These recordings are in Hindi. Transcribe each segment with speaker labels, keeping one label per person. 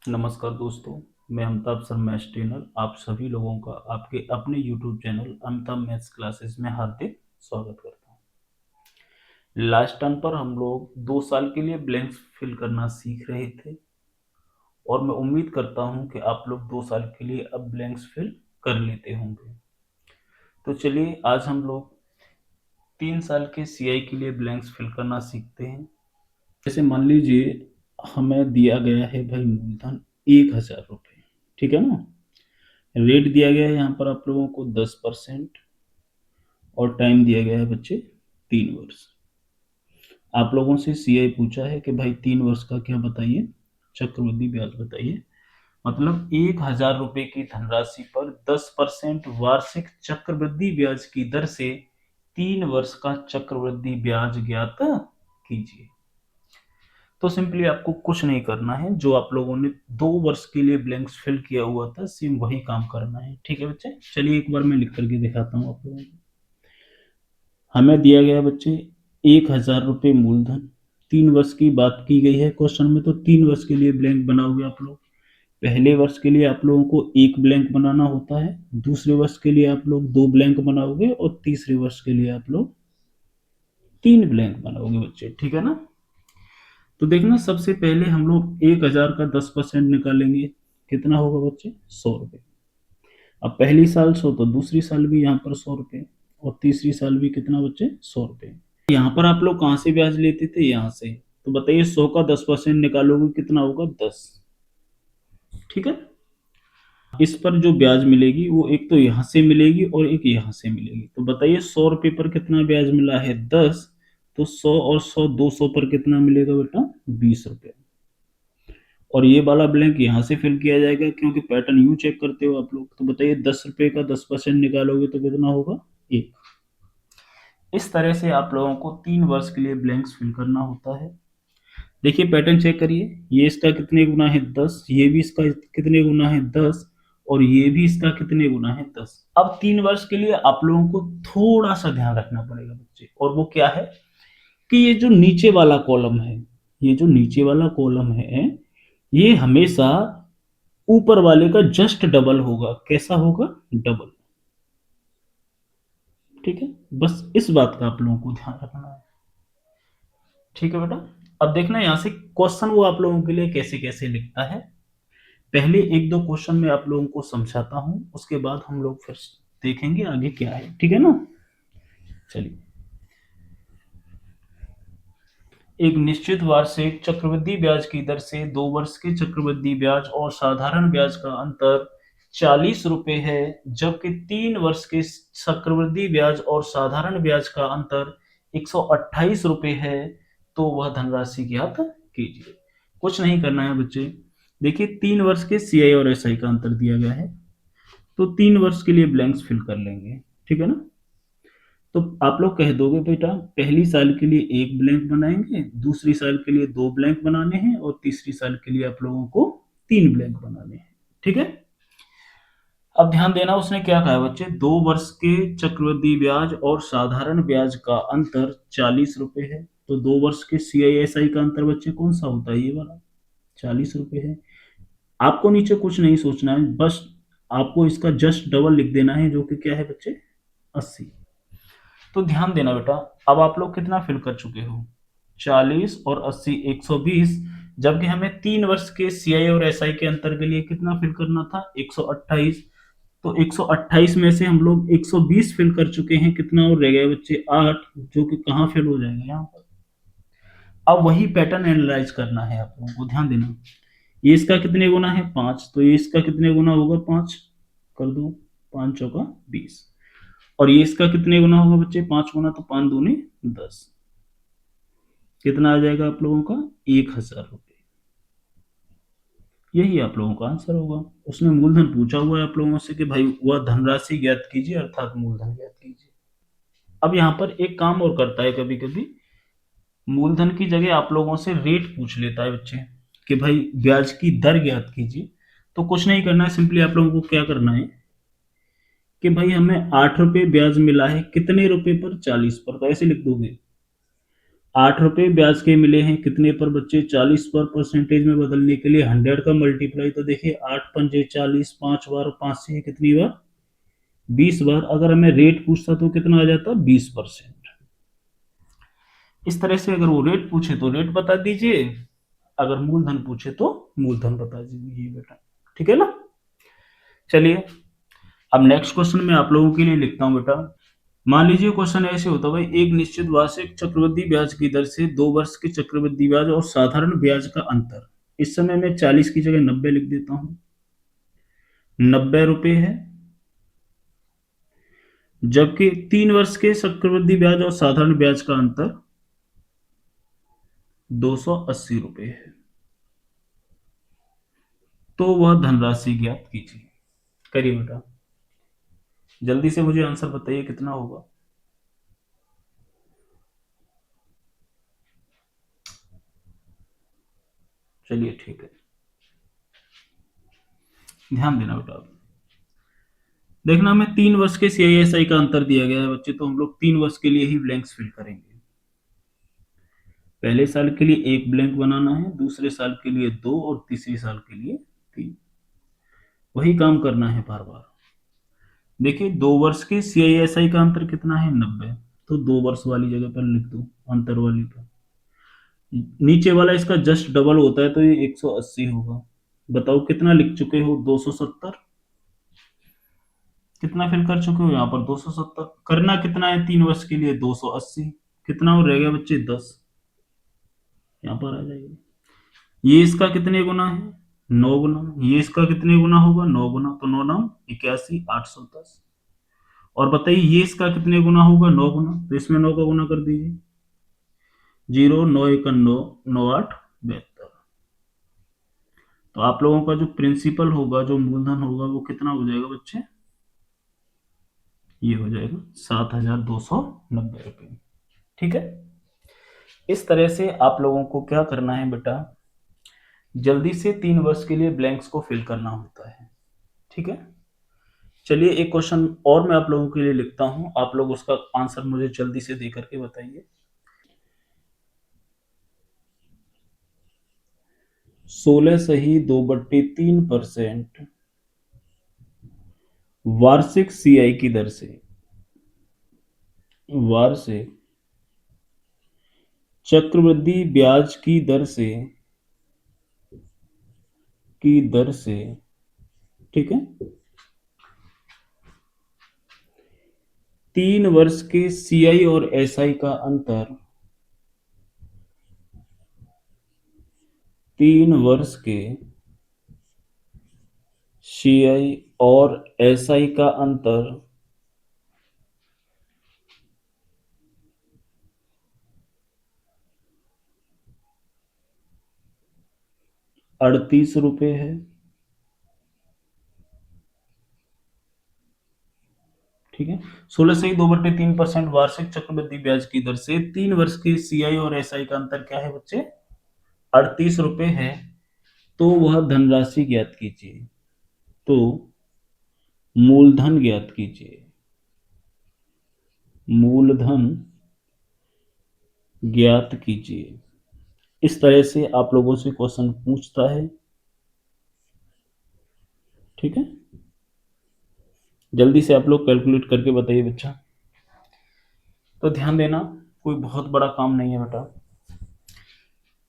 Speaker 1: नमस्कार दोस्तों, मैं अमिताभ सर मैथ्स ट्रेनर आप सभी लोगों का आपके अपने YouTube channel Amitabh maths classes में हार्दिक स्वागत करता हूं। लास्ट टाइम पर हम लोग 2 साल के लिए ब्लैंक्स फिल करना सीख रहे थे और मैं उम्मीद करता हूं कि आप लोग 2 साल के लिए अब ब्लैंक्स फिल कर लेते होंगे। तो चलिए आज हम लोग 3 साल के सीआई के लिए ब्लैंक्स फिल करना सीखते हैं। जैसे मान लीजिए हमें दिया गया है भाई मूलधन 1,000 रुपये, ठीक है ना। रेट दिया गया है यहाँ पर आप लोगों को 10% और टाइम दिया गया है बच्चे 3 वर्ष। आप लोगों से सीआई पूछा है कि भाई 3 वर्ष का क्या बताइए, चक्रवृद्धि ब्याज बताइए। मतलब 1,000 रुपये की धनराशि पर 10% वार्षिक चक्रवृद्धि ब्याज की दर से 3 वर्ष का चक्रवृद्धि ब्याज ज्ञात कीजिए। तो सिंपली आपको कुछ नहीं करना है, जो आप लोगों ने 2 वर्ष के लिए ब्लैंक्स फिल किया हुआ था सेम वही काम करना है। ठीक है बच्चे, चलिए एक बार मैं लिख करके दिखाता हूँ आप लोगों को। हमें दिया गया है बच्चे 1,000 रुपये मूलधन, 3 वर्ष की बात की गई है क्वेश्चन में, तो 3 वर्ष के लिए ब्लैंक बनाओगे आप लोग। पहले वर्ष के लिए आप लोगों को एक ब्लैंक बनाना होता है, दूसरे वर्ष के लिए आप लोग 2 ब्लैंक बनाओगे और तीसरे वर्ष के लिए आप लोग 3 ब्लैंक बनाओगे बच्चे, ठीक है ना। तो देखना, सबसे पहले हम लोग 1,000 का 10% निकालेंगे, कितना होगा बच्चे 100 रुपये। अब पहली साल 100 तो दूसरी साल भी यहाँ पर 100 रुपये और तीसरी साल भी कितना बच्चे 100 रुपये। यहाँ पर आप लोग कहाँ से ब्याज लेते थे, यहाँ से। तो बताइए 100 का 10% निकालोगे कितना होगा 10, ठीक है। इस पर जो ब्याज मिलेगी वो एक तो यहाँ से मिलेगी और एक यहाँ से मिलेगी। तो बताइए 100 रुपये पर कितना ब्याज मिला है 10, तो 100 और 100 200 पर कितना मिलेगा बेटा 20 रुपये। और ये वाला ब्लैंक यहाँ से फिल किया जाएगा क्योंकि पैटर्न यू चेक करते हो आप लोग। तो बताइए 10 रुपये का 10% निकालोगे तो कितना होगा 1। इस तरह से आप लोगों को 3 वर्ष के लिए ब्लैंक्स फिल करना होता है। देखिए पैटर्न चेक करिए, ये इसका कितने गुना है 10, ये भी इसका कितने गुना है 10 और ये भी इसका कितने गुना है 10। अब 3 वर्ष के लिए आप लोगों को थोड़ा सा ध्यान रखना पड़ेगा बच्चे, और वो क्या है कि ये जो नीचे वाला कॉलम है, ये जो नीचे वाला कॉलम है, ये हमेशा ऊपर वाले का जस्ट डबल होगा। कैसा होगा, डबल, ठीक है। बस इस बात का आप लोगों को ध्यान रखना है, ठीक है बेटा। अब देखना यहाँ से क्वेश्चन वो आप लोगों के लिए कैसे कैसे लिखता है। पहले एक दो क्वेश्चन में आप लोगों को समझाता हूं, उसके बाद हम लोग फिर देखेंगे आगे क्या है, ठीक है ना। चलिए, एक निश्चित वार्षिक चक्रवृद्धि ब्याज की दर से 2 वर्ष के चक्रवृद्धि ब्याज और साधारण ब्याज का अंतर 40 रुपये है, जबकि 3 वर्ष के चक्रवृद्धि ब्याज और साधारण ब्याज का अंतर 128 रुपये है। तो वह धनराशि ज्ञात कीजिए। कुछ नहीं करना है बच्चे। देखिए 3 वर्ष के सीआई और एसआई का अंतर दिया गया है, तो 3 वर्ष के लिए ब्लैंक्स फिल कर लेंगे, ठीक है ना। तो आप लोग कह दोगे बेटा पहली साल के लिए एक ब्लैंक बनाएंगे, दूसरी साल के लिए 2 ब्लैंक बनाने हैं और तीसरी साल के लिए आप लोगों को 3 ब्लैंक बनाने हैं, ठीक है। अब ध्यान देना, उसने क्या कहा है बच्चे, 2 वर्ष के चक्रवृद्धि ब्याज और साधारण ब्याज का अंतर 40 रुपये है। तो 2 वर्ष के सीआईएसआई का अंतर बच्चे कौन सा होता है, ये वाला 40 रुपये है। आपको नीचे कुछ नहीं सोचना है, बस आपको इसका जस्ट डबल लिख देना है, जो कि क्या है बच्चे 80। तो ध्यान देना बेटा, अब आप लोग कितना फिल कर चुके हो 40 और 80 120, जबकि हमें 3 वर्ष के सीआई और एसआई के अंतर के लिए कितना फिल करना था 128। तो 128 में से हम लोग 120 फिल कर चुके हैं, कितना और रह गया बच्चे 8, जो कि कहाँ फिल हो जाएगा यहाँ पर। अब वही पैटर्न एनालाइज करना है आप लोगों को, ध्यान देना। ये इसका कितने गुना है 5, तो ये इसका कितने गुना होगा 5, कर दो 5 चौका 20। और ये इसका कितने गुना होगा बच्चे 5 गुना, तो 5 दूनी 10। कितना आ जाएगा आप लोगों का 1,000 रुपये। यही आप लोगों का आंसर होगा। उसने मूलधन पूछा हुआ है आप लोगों से कि भाई वह धनराशि ज्ञात कीजिए, अर्थात मूलधन ज्ञात कीजिए। अब यहाँ पर एक काम और करता है, कभी कभी मूलधन की जगह आप लोगों से रेट पूछ लेता है बच्चे कि भाई ब्याज की दर ज्ञात कीजिए। तो कुछ नहीं करना है, सिंपली आप लोगों को क्या करना है कि भाई हमें 8 रुपये ब्याज मिला है कितने रुपए पर 40 पर, तो ऐसे लिख दोगे ₹8 ब्याज के मिले हैं कितने पर बच्चे? 40 पर। परसेंटेज में बदलने के लिए 100 का मल्टीप्लाई, तो देखिए 8 पंजे 40, 5 बार, 5 से कितनी बार? 20 बार। अगर हमें रेट पूछता तो कितना आ जाता? 20%। इस तरह से अगर वो रेट पूछे तो रेट बता दीजिए, अगर मूलधन पूछे तो मूलधन बता दीजिए बेटा, ठीक है ना। चलिए अब नेक्स्ट क्वेश्चन मैं आप लोगों के लिए लिखता हूं बेटा। मान लीजिए क्वेश्चन ऐसे होता है भाई, एक निश्चित वार्षिक चक्रवृद्धि ब्याज की दर से 2 वर्ष के चक्रवृद्धि ब्याज और साधारण ब्याज का अंतर। इस समय मैं 40 की जगह 90 लिख देता हूं। ₹90 है, जबकि 3 वर्ष के चक्रवृद्धि ब्याज और साधारण ब्याज का अंतर ₹280 है। तो वह धनराशि ज्ञात कीजिए। करिए बेटा, जल्दी से मुझे आंसर बताइए कितना होगा। चलिए ठीक है, ध्यान देना बेटा। देखना, हमें 3 वर्ष के CISI का अंतर दिया गया है बच्चे, तो हम लोग 3 वर्ष के लिए ही ब्लैंक्स फिल करेंगे। पहले साल के लिए एक ब्लैंक बनाना है, दूसरे साल के लिए 2 और तीसरे साल के लिए 3। वही काम करना है बार बार। देखिए 2 वर्ष के CISI का अंतर कितना है? 90। तो 2 वर्ष वाली जगह पर लिख दो, अंतर वाली पर। नीचे वाला इसका जस्ट डबल होता है तो ये 180 होगा। बताओ कितना लिख चुके हो? 270। कितना फिल कर चुके हो यहाँ पर? 270। करना कितना है 3 वर्ष के लिए? 280। कितना और रह गया बच्चे? 10। यहाँ पर आ जाएगा। ये इसका कितने गुना है? 9 गुना। ये इसका कितने गुना होगा? 9 गुना। तो 9×9 = 81, 810। और बताइए ये इसका कितने गुना होगा? 9 गुना। तो इसमें 9 का गुना कर दीजिए। 0, 9×1 = 9, 9×8 = 72। तो आप लोगों का जो प्रिंसिपल होगा, जो मूलधन होगा, वो कितना हो जाएगा बच्चे? ये हो जाएगा ₹7290। ठीक है। इस तरह से आप लोगों को क्या करना है बेटा, जल्दी से 3 वर्ष के लिए ब्लैंक्स को फिल करना होता है। ठीक है। चलिए एक क्वेश्चन और मैं आप लोगों के लिए लिखता हूं, आप लोग उसका आंसर मुझे जल्दी से दे करके बताइए। 16 सही 2/3% वार्षिक CI की दर से, वार्षिक चक्रवृद्धि ब्याज की दर से, ठीक है, 3 वर्ष के CI और SI का अंतर, 3 वर्ष के CI और SI का अंतर 38 रुपये है। ठीक है। 16 सही 2/3% वार्षिक चक्रवृद्धि ब्याज की दर से 3 वर्ष के CI और SI का अंतर क्या है बच्चे? 38 रुपये है। तो वह धनराशि ज्ञात कीजिए। तो मूलधन ज्ञात कीजिए। मूलधन ज्ञात कीजिए। इस तरह से आप लोगों से क्वेश्चन पूछता है। ठीक है। जल्दी से आप लोग कैलकुलेट करके बताइए बच्चा। तो ध्यान देना, कोई बहुत बड़ा काम नहीं है बेटा।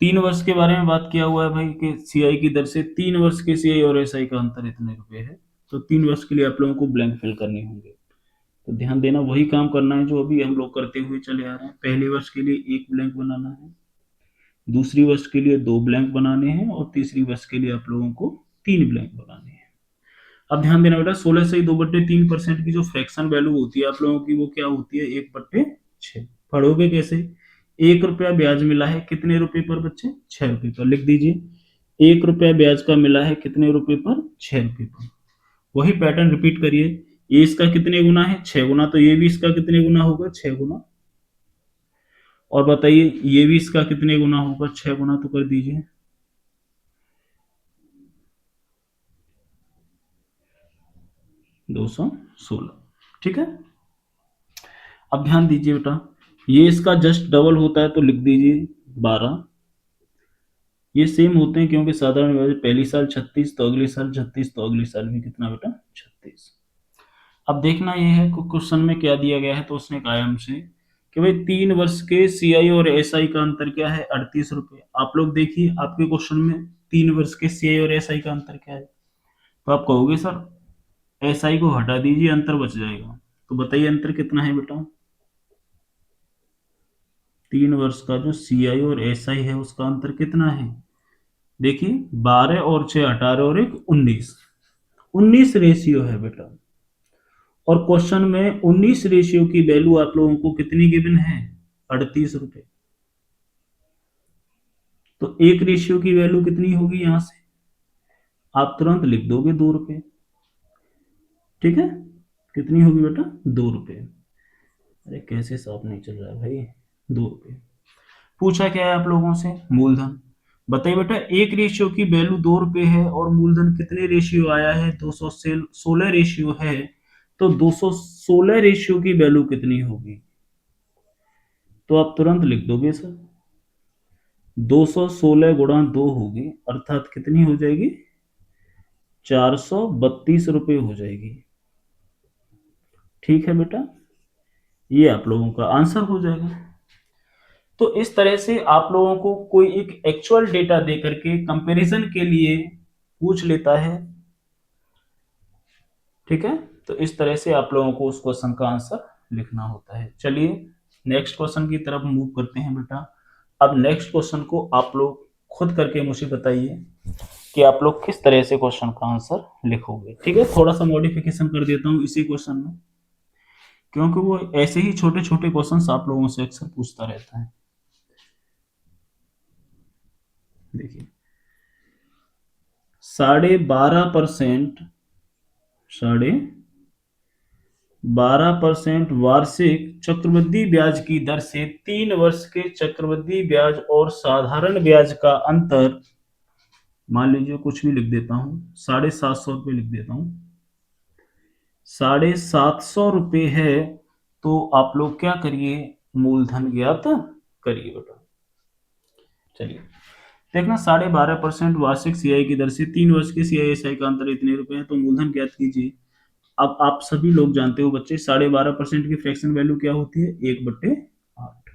Speaker 1: 3 वर्ष के बारे में बात किया हुआ है भाई कि CI की दर से 3 वर्ष के CI और SI का अंतर इतने रुपए है। तो 3 वर्ष के लिए आप लोगों को ब्लैंक फिल करने होंगे। तो ध्यान देना, वही काम करना है जो अभी हम लोग करते हुए चले आ रहे हैं। पहले वर्ष के लिए एक ब्लैंक बनाना है, दूसरी वर्ष के लिए 2 ब्लैंक बनाने हैं, और तीसरी वर्ष के लिए आप लोगों को 3 ब्लैंक बनाने हैं। अब ध्यान देना बेटा, 16 सही 2/3% की जो फ्रैक्शन वैल्यू होती है आप लोगों की, वो क्या होती है? 1/6। पढ़ोगे कैसे? ₹1 ब्याज मिला है कितने रुपए पर बच्चे? 6 रुपए पर। लिख दीजिए, ₹1 ब्याज का मिला है कितने रुपए पर? 6 रुपए पर। वही पैटर्न रिपीट करिए। ये इसका कितने गुना है? 6 गुना। तो ये भी इसका कितने गुना होगा? 6 गुना। और बताइए ये भी इसका कितने गुना होगा? 6 गुना। तो कर दीजिए 216। ठीक है। अब ध्यान दीजिए बेटा, ये इसका जस्ट डबल होता है तो लिख दीजिए 12। ये सेम होते हैं क्योंकि साधारण ब्याज पहली साल 36 तो अगले साल 36 तो अगले साल भी कितना बेटा 36। अब देखना ये है क्वेश्चन में क्या दिया गया है, तो उसने कहा हमसे कि भाई 3 वर्ष के सीआई और एसआई का अंतर क्या है 38 रुपये। आप लोग देखिए आपके क्वेश्चन में 3 वर्ष के सीआई और एसआई का अंतर क्या है, तो आप कहोगे सर एसआई को हटा दीजिए अंतर बच जाएगा। तो बताइए अंतर कितना है बेटा, 3 वर्ष का जो सीआई और एसआई है उसका अंतर कितना है, देखिए 12 और 6 18 और 1 19, 19 रेशियो है बेटा। और क्वेश्चन में 19 रेशियो की वैल्यू आप लोगों को कितनी गिवन है 38 रुपए। तो एक रेशियो की वैल्यू कितनी होगी यहां से, आप तुरंत लिख दोगे 2 रुपए। ठीक है, कितनी होगी बेटा 2 रुपए। अरे कैसे साफ नहीं चल रहा है भाई, 2 रुपए। पूछा क्या है आप लोगों से, मूलधन। बताइए बेटा एक रेशियो की वैल्यू 2 रुपए है और मूलधन कितने रेशियो आया है 216 रेशियो है, तो 216 रेशियो की वैल्यू कितनी होगी, तो आप तुरंत लिख दोगे सर 216 गुणा 2 होगी, अर्थात कितनी हो जाएगी 432 रुपये हो जाएगी। ठीक है बेटा, ये आप लोगों का आंसर हो जाएगा। तो इस तरह से आप लोगों को कोई एक एक्चुअल डेटा दे करके कंपैरिजन के लिए पूछ लेता है। ठीक है, तो इस तरह से आप लोगों को उस क्वेश्चन का आंसर लिखना होता है। चलिए नेक्स्ट क्वेश्चन की तरफ मूव करते हैं बेटा। अब नेक्स्ट क्वेश्चन को आप लोग खुद करके मुझे बताइए कि आप लोग किस तरह से क्वेश्चन का आंसर लिखोगे। ठीक है, थोड़ा सा मॉडिफिकेशन कर देता हूँ इसी क्वेश्चन में, क्योंकि वो ऐसे ही छोटे छोटे क्वेश्चंस आप लोगों से अक्सर पूछता रहता है। देखिए 12.5%, 12.5% वार्षिक चक्रवृद्धि ब्याज की दर से 3 वर्ष के चक्रवृद्धि ब्याज और साधारण ब्याज का अंतर, मान लीजिए कुछ भी लिख देता हूं 750 रुपये लिख देता हूं, 750 रुपये है। तो आप लोग क्या करिए, मूलधन ज्ञात करिए बेटा। चलिए देखना 12.5% वार्षिक सीआई की दर से 3 वर्ष के सीआईएसआई का अंतर इतने रुपए है, तो मूलधन ज्ञात कीजिए। अब आप सभी लोग जानते हो बच्चे 12.5% की फ्रैक्शन वैल्यू क्या होती है 1/8।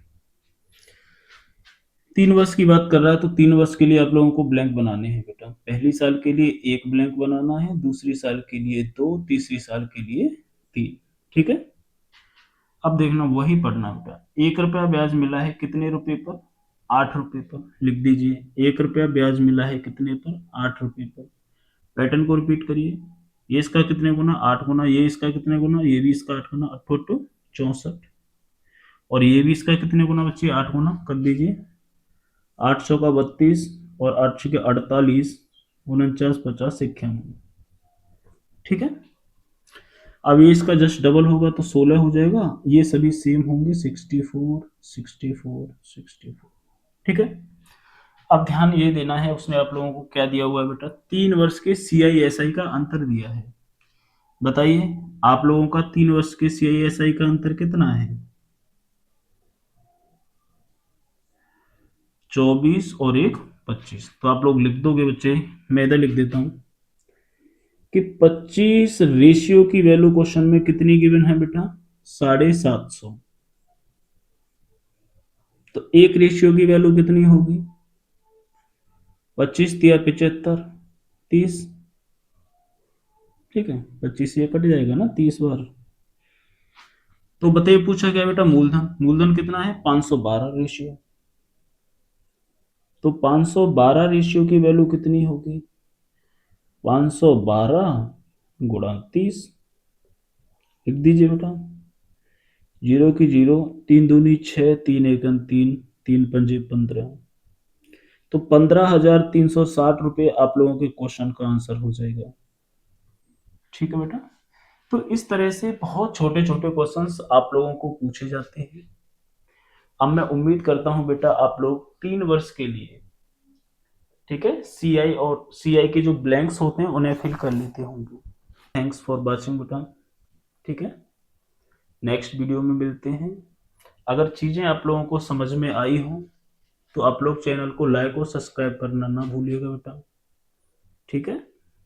Speaker 1: 3 वर्ष की बात कर रहा है तो 3 वर्ष के लिए आप लोगों को ब्लैंक बनाने हैं बेटा। पहली साल के लिए एक ब्लैंक बनाना है, दूसरी साल के लिए 2, तीसरी साल के लिए 3। ठीक है, अब देखना वही पढ़ना बेटा। 1 रुपया ब्याज मिला है कितने रुपए पर, 8 रुपए पर, लिख दीजिए 1 रुपया ब्याज मिला है कितने पर 8 रुपए पर। पैटर्न को रिपीट करिए, ये इसका कितने गुना 8 गुना, ये इसका कितने गुना, ये भी इसका 8 गुना, 8 64, और ये भी इसका कितने गुना बच्चे 8 गुना, कर दीजिए 800 का 32 और 800 के 48, 49 50 51। ठीक है, अब ये इसका जस्ट डबल होगा तो 16 हो जाएगा, ये सभी सेम होंगे 64 64 64। ठीक है, अब ध्यान ये देना है उसने आप लोगों को क्या दिया हुआ है बेटा, 3 वर्ष के सीआईएसआई का अंतर दिया है। बताइए आप लोगों का 3 वर्ष के सीआईएसआई का अंतर कितना है, 24 और 1 25। तो आप लोग लिख दोगे बच्चे, मैं इधर लिख देता हूं कि 25 रेशियो की वैल्यू क्वेश्चन में कितनी गिवन है बेटा 750। तो एक रेशियो की वैल्यू कितनी होगी 25 या 75 30। ठीक है, 25 ये कट जाएगा ना 30 बार। तो बताइए पूछा क्या बेटा, मूलधन, मूलधन कितना है 512 रेशियो। तो 512 रेशियो की वैल्यू कितनी होगी 512 गुणा 30, लिख दीजिए बेटा, 0 की 0, 3 दूनी 6, 3 एकम 3, 3 पंजे 15। तो 15,360 रुपये आप लोगों के क्वेश्चन का आंसर हो जाएगा। ठीक है बेटा, तो इस तरह से बहुत छोटे छोटे क्वेश्चंस आप लोगों को पूछे जाते हैं। अब मैं उम्मीद करता हूं बेटा आप लोग 3 वर्ष के लिए, ठीक है, सीआई और सीआई के जो ब्लैंक्स होते हैं उन्हें फिल कर लेते होंगे। थैंक्स फॉर वॉचिंग बेटा। ठीक है, नेक्स्ट वीडियो में मिलते हैं। अगर चीज़ें आप लोगों को समझ में आई हों तो आप लोग चैनल को लाइक और सब्सक्राइब करना ना भूलिएगा बेटा। ठीक है,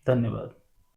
Speaker 1: धन्यवाद।